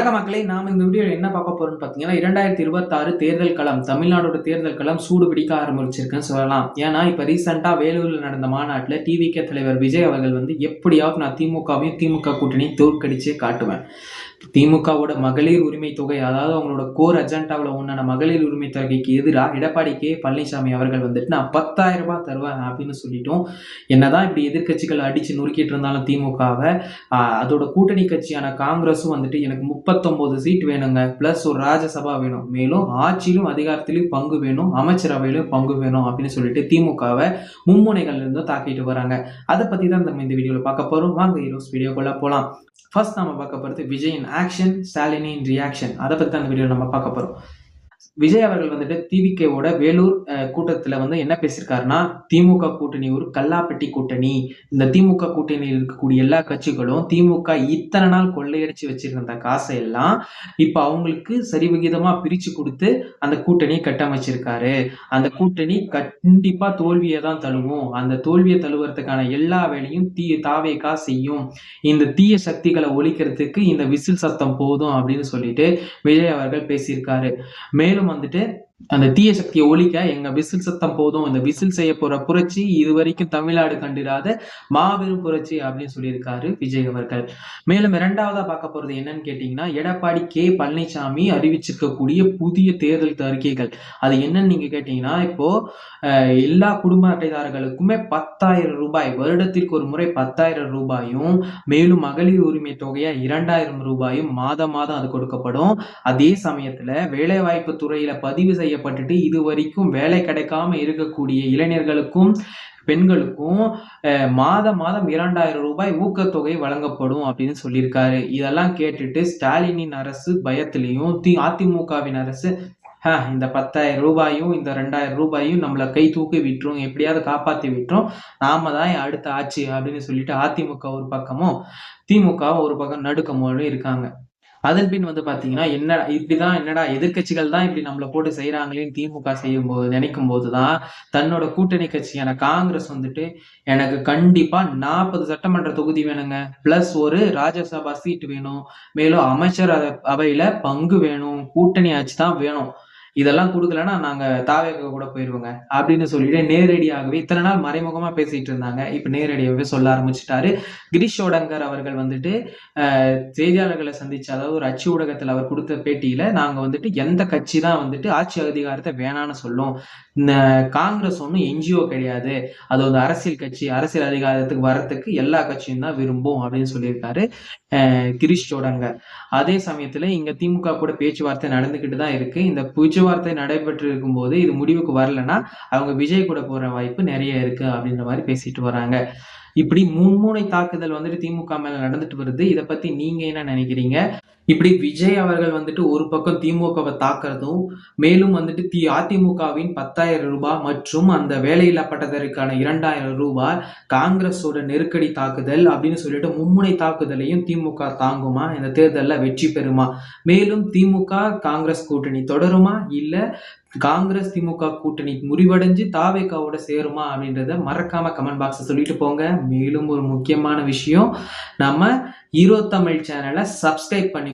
வணக்க மக்களே, நாம இந்த வீடியோல என்ன பார்க்க போறோம்னு பாத்தீங்கன்னா 2026 தேர்தல் களம், தமிழ்நாடோட தேர்தல் களம் சூடு பிடிக்க ஆரம்பிச்சிருக்குன்னு சொல்லலாம். ஏன்னா இப்ப ரீசெண்டா வேலூர்ல நடந்த மாநாட்டுல டிவிகே தலைவர் விஜய் அவர்கள் எப்படியாவது நான் திமுகவையும் திமுக கூட்டணியும் தோற்கடிச்சே காட்டுவேன், திமுகவோட மகளிர் உரிமை தொகை, அதாவது அவங்களோட கோர் அஜெண்டாவில் ஒன்றான மகளிர் உரிமை தொகைக்கு எதிராக எடப்பாடி கே பழனிசாமி அவர்கள் நான் 10,000 ரூபாய் தருவேன் அப்படின்னு சொல்லிட்டோம். என்னதான் இப்படி எதிர்கட்சிகள் அடிச்சு நொறுக்கிட்டு இருந்தாலும் திமுகவை, அதோட கூட்டணி கட்சியான காங்கிரஸும் எனக்கு 39 சீட் வேணுங்க, பிளஸ் ஒரு ராஜ்யசபா வேணும், மேலும் ஆட்சியிலும் அதிகாரத்திலும் பங்கு வேணும், அமைச்சரவையிலும் பங்கு வேணும் அப்படின்னு சொல்லிட்டு திமுகவை மும்முனைகள்ல இருந்தும் தாக்கிட்டு வராங்க. அதை பத்தி தான் நம்ம இந்த வீடியோல பார்க்க போறோம். வாங்க ஹீரோஸ் வீடியோக்குள்ள போலாம். ஃபர்ஸ்ட் நாம பார்க்க போறது விஜயின் ஆக்ஷன், ஸ்டாலினின் ரியாக்ஷன். அதை பத்தி தான் இந்த வீடியோ நம்ம பார்க்க போறோம். விஜய் அவர்கள் டிவிகேவோட வேலூர் கூட்டத்துல என்ன பேசியிருக்காருன்னா, திமுக கூட்டணி ஒரு கல்லாப்பட்டி கூட்டணி, இந்த திமுக கூட்டணியில் இருக்கக்கூடிய எல்லா கட்சிகளும் திமுக இத்தனை நாள் கொள்ளையடிச்சு வச்சிருந்த காசை எல்லாம் இப்ப அவங்களுக்கு சரிவிகிதமா பிரிச்சு கொடுத்து அந்த கூட்டணியை கட்டமைச்சிருக்காரு. அந்த கூட்டணி கண்டிப்பா தோல்வியை தான் தழுவும், அந்த தோல்வியை தழுவுறதுக்கான எல்லா வேலையும் தாவேகா செய்யும், இந்த தீய சக்திகளை ஒழிக்கிறதுக்கு இந்த விசில் சத்தம் போதும் அப்படின்னு சொல்லிட்டு விஜய் அவர்கள் பேசியிருக்காரு. மேலும் அந்த தீய சக்தியை ஒழிக்க எங்க விசில் சத்தம் போதும், இந்த விசில் செய்ய போற புரட்சி இதுவரைக்கும் தமிழ்நாடு கண்டிராத மாபெரும் புரட்சி அப்படின்னு சொல்லியிருக்காரு விஜய் அவர்கள். மேலும் இரண்டாவதா பார்க்க போறது என்னன்னு கேட்டீங்கன்னா, எடப்பாடி கே பழனிசாமி அறிவிச்சிருக்கக்கூடிய புதிய தேர்தல் அறிக்கைகள். அது என்னன்னு நீங்க கேட்டீங்கன்னா, இப்போ எல்லா குடும்ப அட்டைதாரர்களுக்குமே 10,000 ரூபாய், வருடத்திற்கு ஒரு முறை 10,000 ரூபாயும், மேலும் மகளிர் உரிமை தொகையா 2,000 ரூபாயும் மாதம் அது கொடுக்கப்படும். அதே சமயத்துல வேலை வாய்ப்பு துறையில பதிவு செய்யப்பட்டுட்டு இதுவரைக்கும் வேலை கிடைக்காம இருக்கக்கூடிய இளைஞர்களுக்கும் பெண்களுக்கும் மாதம் 2,000 ரூபாய் ஊக்கத்தொகை வழங்கப்படும் அப்படின்னு சொல்லியிருக்காரு. இதெல்லாம் கேட்டுட்டு ஸ்டாலினின் அரசு பயத்திலையும், அதிமுகவின் அரசு இந்த 10,000 ரூபாயும் இந்த 2,000 ரூபாயும் நம்மளை கை தூக்கி விட்டுரும், எப்படியாவது காப்பாத்தி விட்டுரும், நாம தான் அடுத்த ஆட்சி அப்படின்னு சொல்லிட்டு அதிமுக ஒரு பக்கமும் திமுக ஒரு பக்கம் நடுக்கமோடு இருக்காங்க. அதன் பின் பாத்தீங்கன்னா, என்னடா எதிர்கட்சிகள் தான் இப்படி நம்மளை போட்டு செய்யறாங்களேன்னு திமுக செய்யும் போது நினைக்கும் போதுதான் தன்னோட கூட்டணி கட்சியான காங்கிரஸ் எனக்கு கண்டிப்பா 40 சட்டமன்ற தொகுதி வேணுங்க, பிளஸ் ஒரு ராஜ்யசபா சீட் வேணும், மேலும் அமைச்சர் அவையில பங்கு வேணும், கூட்டணி ஆட்சி தான் வேணும், இதெல்லாம் கொடுக்கலன்னா நாங்க தாவேக கூட போயிருவோங்க அப்படின்னு சொல்லிட்டு நேரடியாகவே, இத்தனை நாள் மறைமுகமா பேசிட்டு இருந்தாங்க, இப்ப நேரடியாகவே சொல்ல ஆரம்பிச்சுட்டாரு. கிரீஷ் ஷோடங்கர் அவர்கள் செய்தியாளர்களை சந்திச்சு, அதாவது ஒரு அச்சு ஊடகத்துல அவர் கொடுத்த பேட்டியில, நாங்க எந்த கட்சி தான் ஆட்சி அதிகாரத்தை வேணான்னு சொல்லும், இந்த காங்கிரஸ் ஒன்றும் என்ஜிஓ கிடையாது, அது ஒரு அரசியல் கட்சி, அரசியல் அதிகாரத்துக்கு வர்றதுக்கு எல்லா கட்சியும் தான் விரும்பும் அப்படின்னு சொல்லியிருக்காரு கிரீஷ் ஷோடங்கர். அதே சமயத்துல இங்க திமுக கூட பேச்சுவார்த்தை நடந்துகிட்டு தான் இருக்கு. இந்த பேச்சுவார்த்தை நடைபெற்று இருக்கும் போது இது முடிவுக்கு வரலன்னா அவங்க விஜய் கூட போற வாய்ப்பு நிறைய இருக்கு அப்படின்ற மாதிரி பேசிட்டு வராங்க. இப்படி மும்முனை தாக்குதல் திமுக மேல நடந்துட்டு வருது. இதை பத்தி நீங்க என்ன நினைக்கிறீங்க? இப்படி விஜய் அவர்கள் ஒரு பக்கம் திமுகவை தாக்குறதும், மேலும் அதிமுகவின் 10,000 ரூபாய் மற்றும் அந்த வேலையில்லா பட்டதற்கான 2,000 ரூபாய் காங்கிரஸோட நெருக்கடி தாக்குதல் அப்படின்னு சொல்லிட்டு மும்முனை தாக்குதலையும் திமுக தாங்குமா? இந்த தேர்தலில் வெற்றி பெறுமா? மேலும் திமுக காங்கிரஸ் கூட்டணி தொடருமா, இல்ல காங்கிரஸ் திமுக கூட்டணி முறிவடைஞ்சு தாவேகாவோட சேருமா அப்படின்றத மறக்காம கமெண்ட் பாக்ஸ் சொல்லிட்டு போங்க. மேலும் ஒரு முக்கியமான விஷயம், நம்ம ஹீரோ தமிழ் சேனலை சப்ஸ்கிரைப் பண்ணி